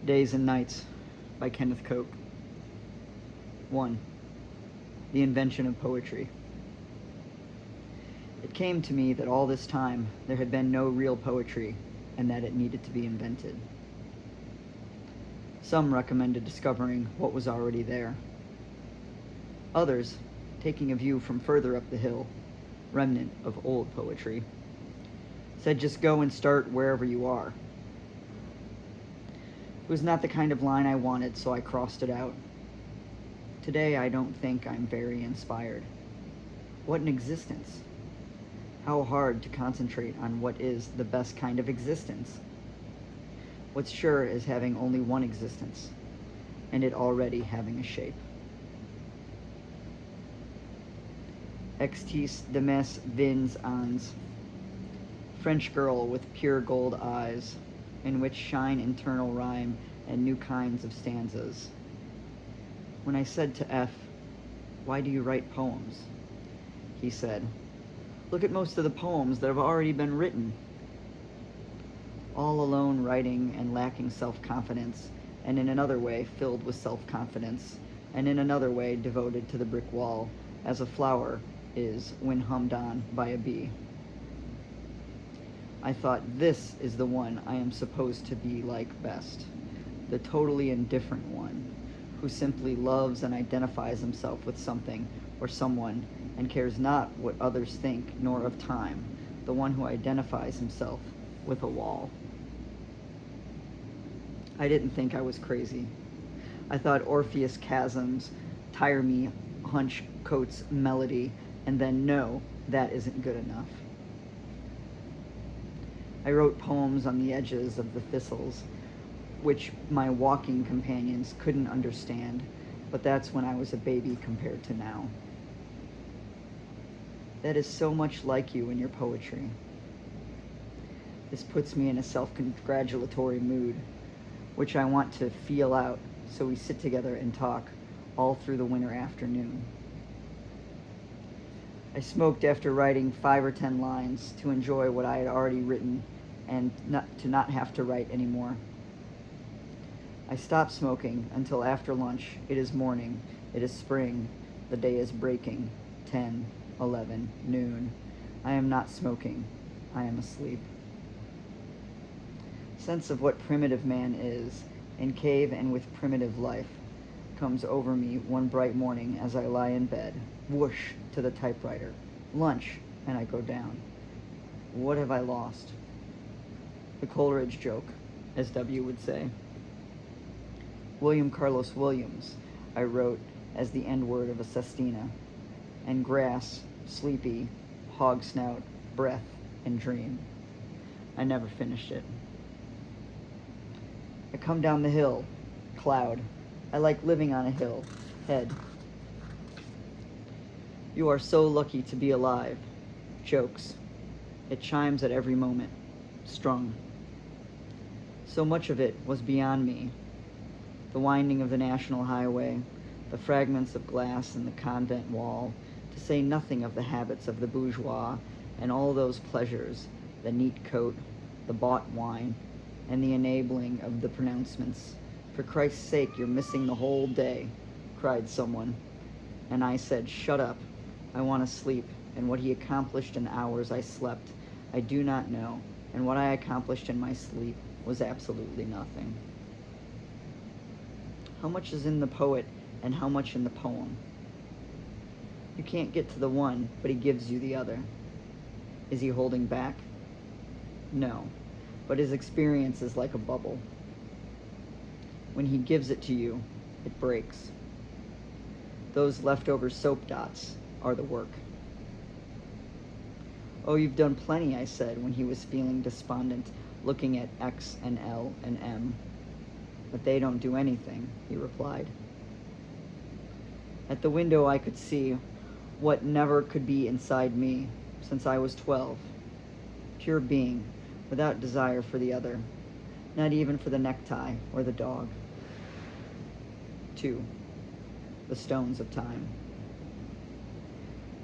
Days and Nights by Kenneth Koch. 1. The Invention of Poetry. It came to me that all this time there had been no real poetry and that it needed to be invented. Some recommended discovering what was already there. Others, taking a view from further up the hill, remnant of old poetry, said just go and start wherever you are. It was not the kind of line I wanted, so I crossed it out. Today I don't think I'm very inspired. What an existence! How hard to concentrate on what is the best kind of existence. What's sure is having only one existence, and it already having a shape. Extis de mes vins ans, French girl with pure gold eyes, in which shine internal rhyme and new kinds of stanzas. When I said to F, "Why do you write poems?" he said, "Look at most of the poems that have already been written." All alone writing and lacking self-confidence, and in another way filled with self-confidence, and in another way devoted to the brick wall, as a flower is when hummed on by a bee. I thought, this is the one I am supposed to be like best, the totally indifferent one, who simply loves and identifies himself with something or someone and cares not what others think nor of time, the one who identifies himself with a wall. I didn't think I was crazy. I thought Orpheus chasms, tire me, hunch Koch's melody, and then no, that isn't good enough. I wrote poems on the edges of the thistles, which my walking companions couldn't understand, but that's when I was a baby compared to now. That is so much like you in your poetry. This puts me in a self-congratulatory mood, which I want to feel out, so we sit together and talk all through the winter afternoon. I smoked after writing 5 or 10 lines to enjoy what I had already written and to not have to write anymore. I stopped smoking until after lunch. It is morning, it is spring, the day is breaking, 10, 11, noon. I am not smoking, I am asleep. Sense of what primitive man is, in cave and with primitive life, comes over me one bright morning as I lie in bed, whoosh to the typewriter, lunch, and I go down. What have I lost? The Coleridge joke, as W would say. William Carlos Williams, I wrote as the end word of a sestina, and grass, sleepy, hog snout, breath, and dream. I never finished it. I come down the hill, cloud. I like living on a hill, head. You are so lucky to be alive. Jokes. It chimes at every moment, strung. So much of it was beyond me. The winding of the national highway, the fragments of glass in the convent wall, to say nothing of the habits of the bourgeois and all those pleasures, the neat coat, the bought wine, and the enabling of the pronouncements. For Christ's sake, you're missing the whole day, cried someone. And I said, shut up, I want to sleep, and what he accomplished in the hours I slept, I do not know, and what I accomplished in my sleep was absolutely nothing. How much is in the poet and how much in the poem? You can't get to the one, but he gives you the other. Is he holding back? No, but his experience is like a bubble. When he gives it to you, it breaks. Those leftover soap dots are the work. Oh, you've done plenty, I said, when he was feeling despondent, looking at X and L and M. But they don't do anything, he replied. At the window I could see what never could be inside me since I was 12. Pure being, without desire for the other, not even for the necktie or the dog. 2. The stones of time.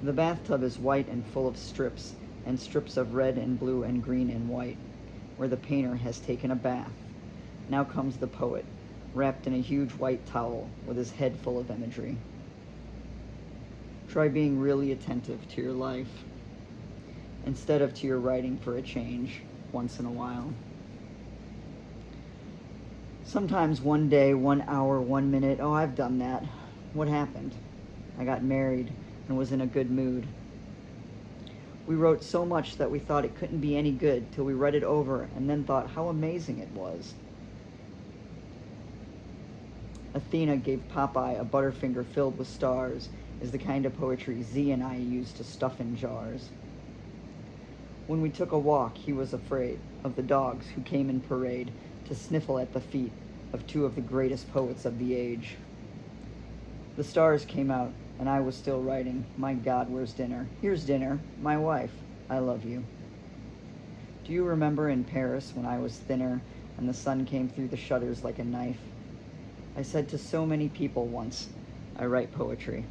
The bathtub is white and full of strips, and strips of red and blue and green and white, where the painter has taken a bath. Now comes the poet, wrapped in a huge white towel with his head full of imagery. Try being really attentive to your life instead of to your writing for a change once in a while. Sometimes 1 day, 1 hour, 1 minute, oh, I've done that. What happened? I got married and was in a good mood. We wrote so much that we thought it couldn't be any good till we read it over and then thought how amazing it was. Athena gave Popeye a Butterfinger filled with stars is the kind of poetry Z and I used to stuff in jars. When we took a walk, he was afraid of the dogs who came in parade to sniffle at the feet of two of the greatest poets of the age. The stars came out, and I was still writing, my God, where's dinner? Here's dinner, my wife, I love you. Do you remember in Paris when I was thinner and the sun came through the shutters like a knife? I said to so many people once, I write poetry.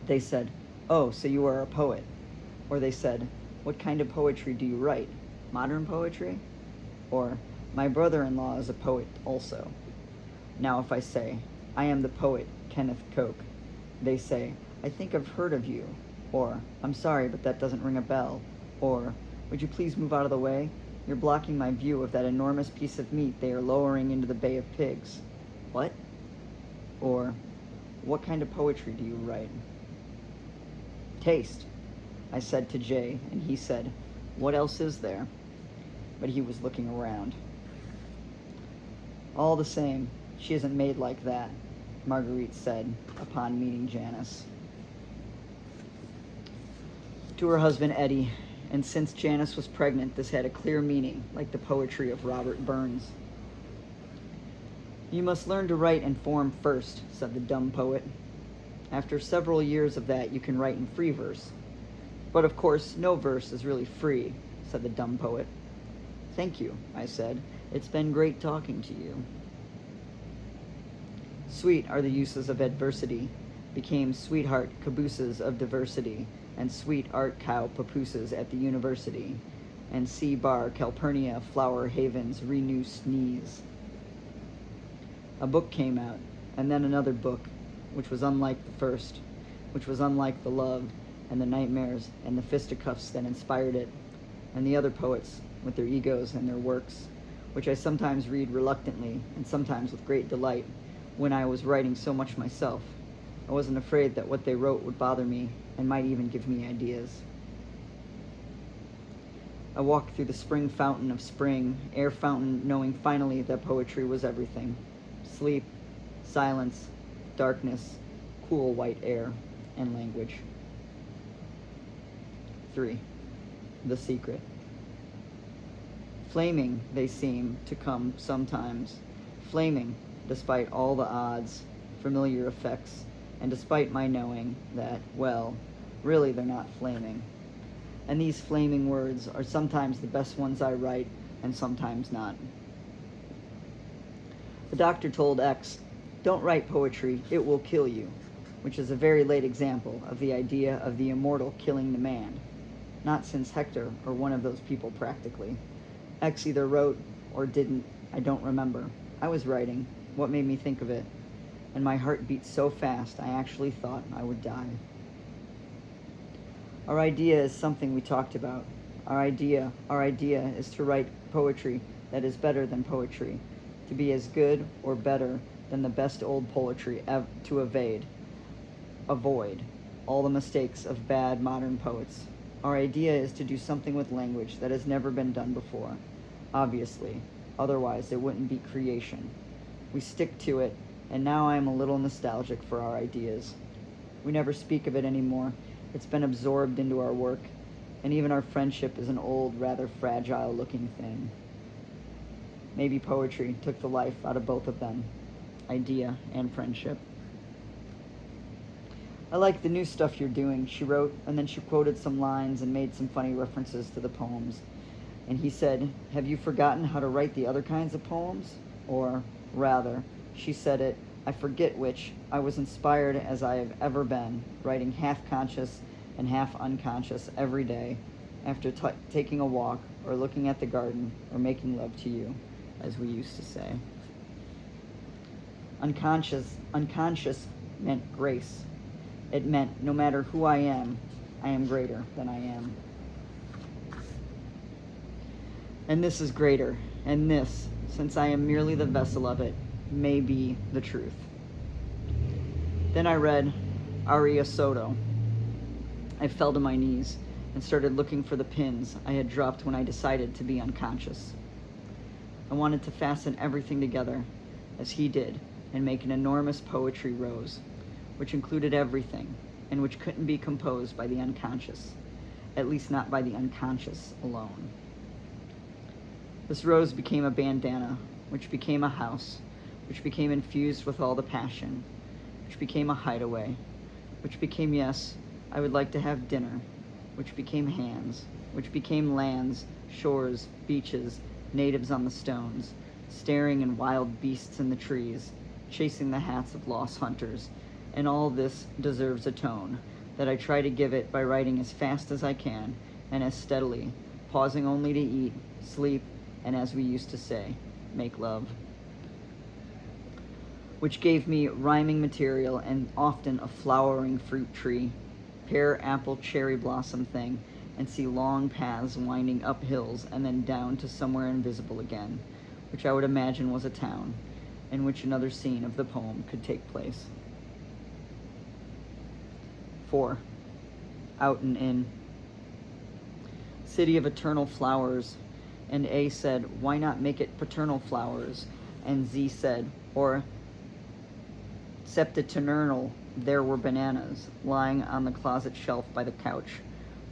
They said, oh, so you are a poet. Or they said, what kind of poetry do you write? Modern poetry? Or, my brother-in-law is a poet also. Now if I say, I am the poet, Kenneth Koch, they say, I think I've heard of you. Or, I'm sorry, but that doesn't ring a bell. Or, would you please move out of the way? You're blocking my view of that enormous piece of meat they are lowering into the Bay of Pigs. What? Or, what kind of poetry do you write? Taste, I said to Jay, and he said, what else is there? But he was looking around. All the same, she isn't made like that, Marguerite said upon meeting Janice. To her husband, Eddie, and since Janice was pregnant, this had a clear meaning, like the poetry of Robert Burns. You must learn to write in form first, said the dumb poet. After several years of that, you can write in free verse. But of course, no verse is really free, said the dumb poet. Thank you, I said. It's been great talking to you. Sweet are the uses of adversity, became sweetheart cabooses of diversity, and sweet art cow papooses at the university, and sea bar Calpurnia flower havens renew sneeze. A book came out, and then another book, which was unlike the first, which was unlike the love and the nightmares and the fisticuffs that inspired it, and the other poets with their egos and their works, which I sometimes read reluctantly and sometimes with great delight when I was writing so much myself. I wasn't afraid that what they wrote would bother me and might even give me ideas. I walked through the spring fountain of spring, air fountain, knowing finally that poetry was everything. Sleep, silence, darkness, cool white air, and language. 3. The secret. Flaming, they seem to come sometimes. Flaming, despite all the odds, familiar effects, and despite my knowing that, well, really they're not flaming. And these flaming words are sometimes the best ones I write, and sometimes not. The doctor told X, don't write poetry, it will kill you, which is a very late example of the idea of the immortal killing the man. Not since Hector, or one of those people practically. X either wrote or didn't, I don't remember. I was writing, what made me think of it? And my heart beat so fast I actually thought I would die. Our idea is something we talked about. Our idea is to write poetry that is better than poetry, to be as good or better than the best old poetry to avoid all the mistakes of bad modern poets. Our idea is to do something with language that has never been done before, obviously, otherwise it wouldn't be creation. We stick to it, and now I am a little nostalgic for our ideas. We never speak of it anymore. It's been absorbed into our work, and even our friendship is an old, rather fragile-looking thing. Maybe poetry took the life out of both of them, idea and friendship. I like the new stuff you're doing, she wrote, and then she quoted some lines and made some funny references to the poems. And he said, have you forgotten how to write the other kinds of poems? Or, rather, she said it, I forget which, I was inspired as I have ever been, writing half-conscious and half-unconscious every day, after taking a walk, or looking at the garden, or making love to you. as we used to say. Unconscious meant grace. It meant no matter who I am greater than I am. And this is greater, and this, since I am merely the vessel of it, may be the truth. Then I read Aria Soto. I fell to my knees and started looking for the pins I had dropped when I decided to be unconscious. I wanted to fasten everything together, as he did, and make an enormous poetry rose, which included everything, and which couldn't be composed by the unconscious, at least not by the unconscious alone. This rose became a bandana, which became a house, which became infused with all the passion, which became a hideaway, which became, yes, I would like to have dinner, which became hands, which became lands, shores, beaches, natives on the stones, staring and wild beasts in the trees, chasing the hats of lost hunters, and all this deserves a tone that I try to give it by writing as fast as I can and as steadily, pausing only to eat, sleep, and as we used to say, make love. Which gave me rhyming material and often a flowering fruit tree, pear, apple, cherry blossom thing, and see long paths winding up hills and then down to somewhere invisible again, which I would imagine was a town, in which another scene of the poem could take place. 4. Out and in. City of eternal flowers. And A said, why not make it paternal flowers? And Z said, or septiternal, there were bananas lying on the closet shelf by the couch,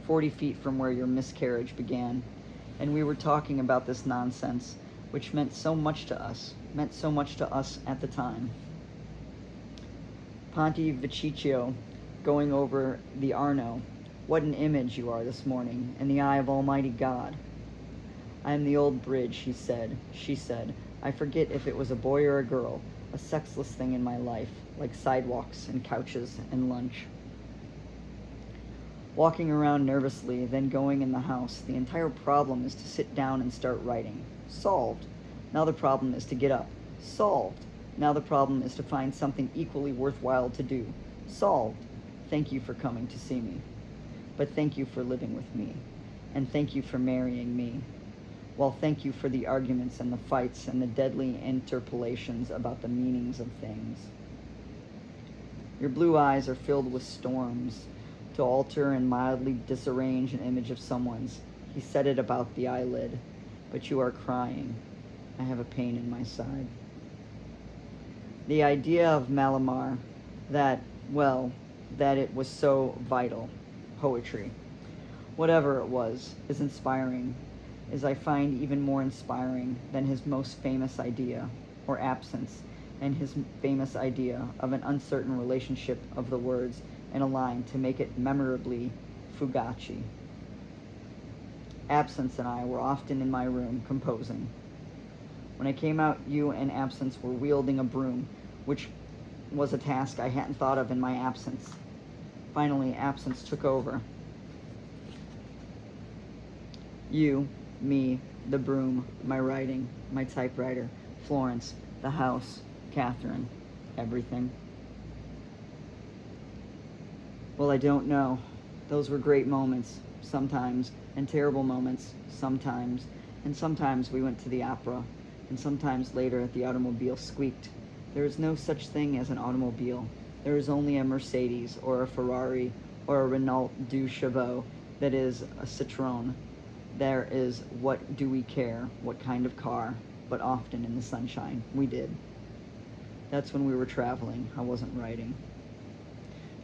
40 feet from where your miscarriage began. And we were talking about this nonsense, which meant so much to us at the time. Ponte Vecchio, going over the Arno. What an image you are this morning, in the eye of Almighty God. I am the old bridge, he said. She said, I forget if it was a boy or a girl, a sexless thing in my life, like sidewalks and couches and lunch. Walking around nervously, then going in the house, the entire problem is to sit down and start writing. Solved. Now the problem is to get up. Solved. Now the problem is to find something equally worthwhile to do. Solved. Thank you for coming to see me. But thank you for living with me. And thank you for marrying me. Well, thank you for the arguments and the fights and the deadly interpolations about the meanings of things. Your blue eyes are filled with storms to alter and mildly disarrange an image of someone's. He said it about the eyelid, but you are crying. I have a pain in my side. The idea of Malamar, that it was so vital, poetry, whatever it was, is inspiring, is I find even more inspiring than his most famous idea, or absence, and his famous idea of an uncertain relationship of the words in a line to make it memorably fugaci. Absence and I were often in my room composing. When I came out, you and Absence were wielding a broom, which was a task I hadn't thought of in my absence. Finally, Absence took over. You, me, the broom, my writing, my typewriter, Florence, the house, Catherine, everything. Well, I don't know. Those were great moments, sometimes, and terrible moments, sometimes. And sometimes we went to the opera, and sometimes later the automobile squeaked. There is no such thing as an automobile. There is only a Mercedes, or a Ferrari, or a Renault Deux Chevaux, that is a Citroën. There is what do we care, what kind of car, but often in the sunshine, we did. That's when we were traveling, I wasn't writing.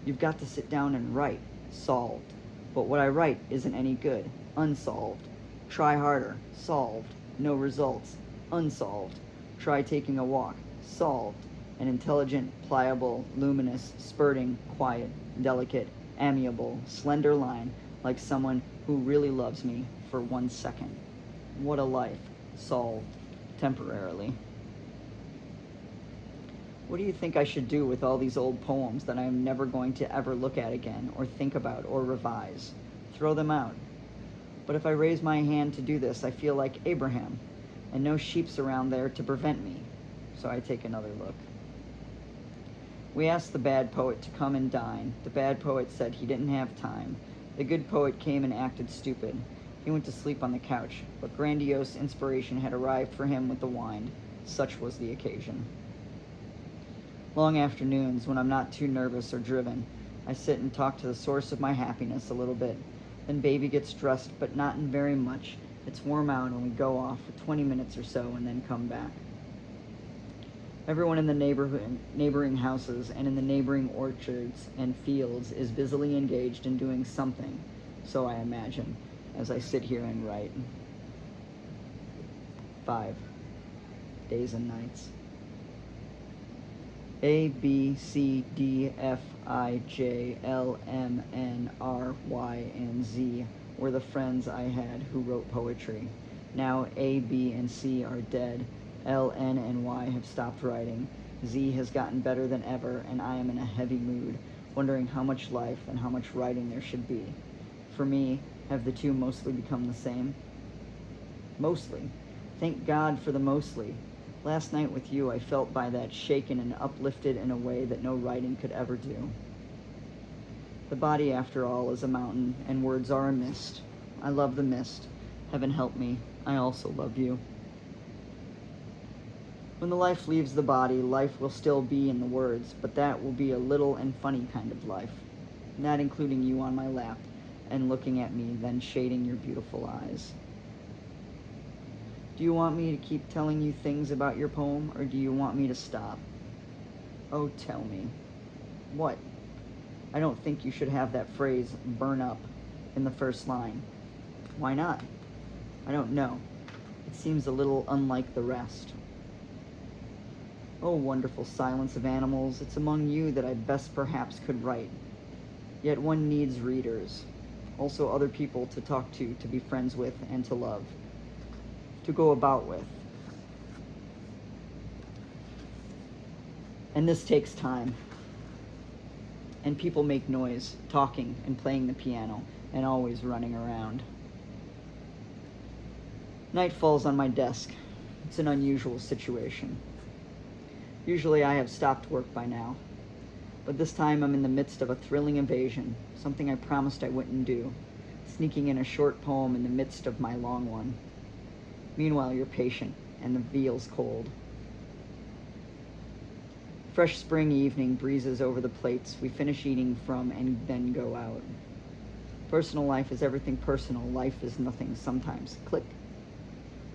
You've got to sit down and write, solved. But what I write isn't any good, unsolved. Try harder, solved. No results, unsolved. Try taking a walk, solved. An intelligent, pliable, luminous, spurting, quiet, delicate, amiable, slender line, like someone who really loves me for 1 second. What a life, solved, temporarily. What do you think I should do with all these old poems that I am never going to ever look at again, or think about, or revise? Throw them out. But if I raise my hand to do this, I feel like Abraham. and no sheeps around there to prevent me, so I take another look. We asked the bad poet to come and dine. The bad poet said he didn't have time. The good poet came and acted stupid. He went to sleep on the couch, but grandiose inspiration had arrived for him with the wine. Such was the occasion. Long afternoons, when I'm not too nervous or driven, I sit and talk to the source of my happiness a little bit. Then baby gets dressed, but not in very much. It's warm out and we go off for 20 minutes or so and then come back. Everyone in the neighboring houses and in the neighboring orchards and fields is busily engaged in doing something, so I imagine, as I sit here and write. 5. Days and nights. A, B, C, D, F, I, J, L, M, N, R, Y, and Z were the friends I had who wrote poetry. Now A, B, and C are dead. L, N, and Y have stopped writing. Z has gotten better than ever, and I am in a heavy mood, wondering how much life and how much writing there should be. For me, have the two mostly become the same? Mostly. Thank God for the mostly. Last night with you, I felt by that shaken and uplifted in a way that no writing could ever do. The body, after all, is a mountain, and words are a mist. I love the mist. Heaven help me, I also love you. When the life leaves the body, life will still be in the words, but that will be a little and funny kind of life, not including you on my lap and looking at me, then shading your beautiful eyes. Do you want me to keep telling you things about your poem, or do you want me to stop? Oh, tell me. What? I don't think you should have that phrase, burn up, in the first line. Why not? I don't know. It seems a little unlike the rest. Oh, wonderful silence of animals, it's among you that I best perhaps could write. Yet one needs readers, also other people to talk to be friends with, and to love, to go about with. And this takes time. And people make noise, talking and playing the piano, and always running around. Night falls on my desk. It's an unusual situation. Usually I have stopped work by now, but this time I'm in the midst of a thrilling invasion, something I promised I wouldn't do, sneaking in a short poem in the midst of my long one. Meanwhile, you're patient, and the veal's cold. Fresh spring evening breezes over the plates we finish eating from and then go out. Personal life is everything personal. Life is nothing sometimes. Click.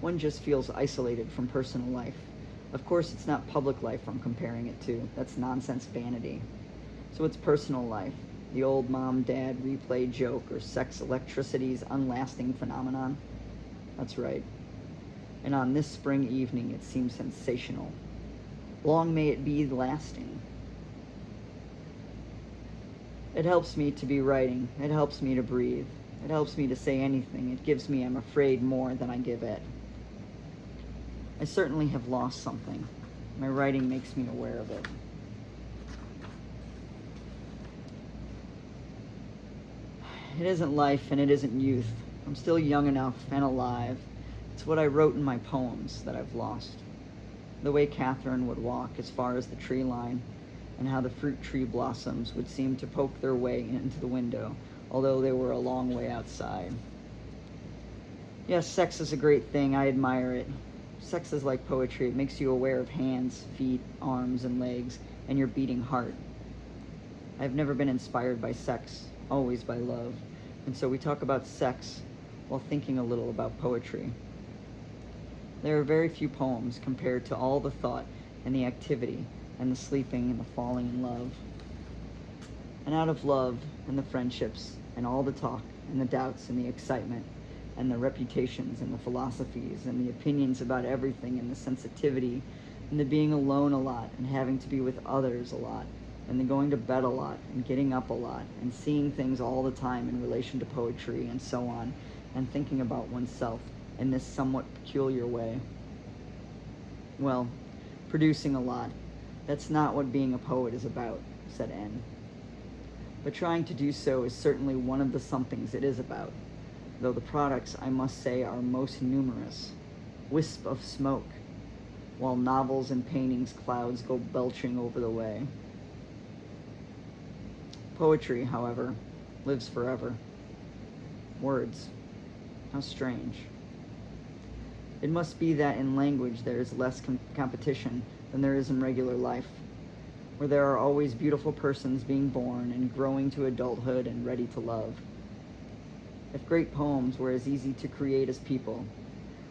One just feels isolated from personal life. Of course, it's not public life I'm comparing it to. That's nonsense vanity. So it's personal life, the old mom-dad replay joke or sex electricity's unlasting phenomenon. That's right. And on this spring evening, it seems sensational. Long may it be lasting. It helps me to be writing. It helps me to breathe. It helps me to say anything. It gives me, I'm afraid, more than I give it. I certainly have lost something. My writing makes me aware of it. It isn't life and it isn't youth. I'm still young enough and alive. It's what I wrote in my poems that I've lost. The way Catherine would walk as far as the tree line, and how the fruit tree blossoms would seem to poke their way into the window, although they were a long way outside. Yes, sex is a great thing. I admire it. Sex is like poetry. It makes you aware of hands, feet, arms, and legs, and your beating heart. I've never been inspired by sex, always by love, and so we talk about sex while thinking a little about poetry. There are very few poems compared to all the thought and the activity and the sleeping and the falling in love. And out of love and the friendships and all the talk and the doubts and the excitement and the reputations and the philosophies and the opinions about everything and the sensitivity and the being alone a lot and having to be with others a lot and the going to bed a lot and getting up a lot and seeing things all the time in relation to poetry and so on, and thinking about oneself in this somewhat peculiar way. Well, producing a lot, that's not what being a poet is about, said N. But trying to do so is certainly one of the somethings it is about, though the products, I must say, are most numerous. wisp of smoke, while novels and paintings clouds go belching over the way. Poetry, however, lives forever. Words, how strange. It must be that in language there is less competition than there is in regular life, where there are always beautiful persons being born and growing to adulthood and ready to love. If great poems were as easy to create as people,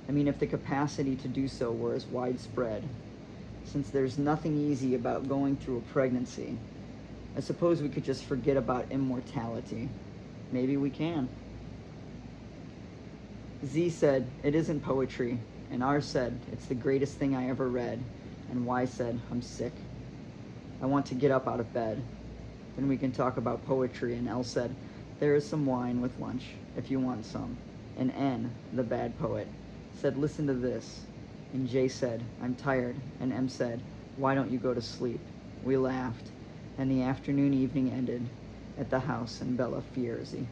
if the capacity to do so were as widespread, since there's nothing easy about going through a pregnancy, I suppose we could just forget about immortality. Maybe we can. Z said, it isn't poetry, and R said, it's the greatest thing I ever read, and Y said, I'm sick. I want to get up out of bed. Then we can talk about poetry, and L said, there is some wine with lunch, if you want some. And N, the bad poet, said, listen to this. And J said, I'm tired, and M said, why don't you go to sleep? We laughed, and the afternoon evening ended at the house in Bella Fierzi.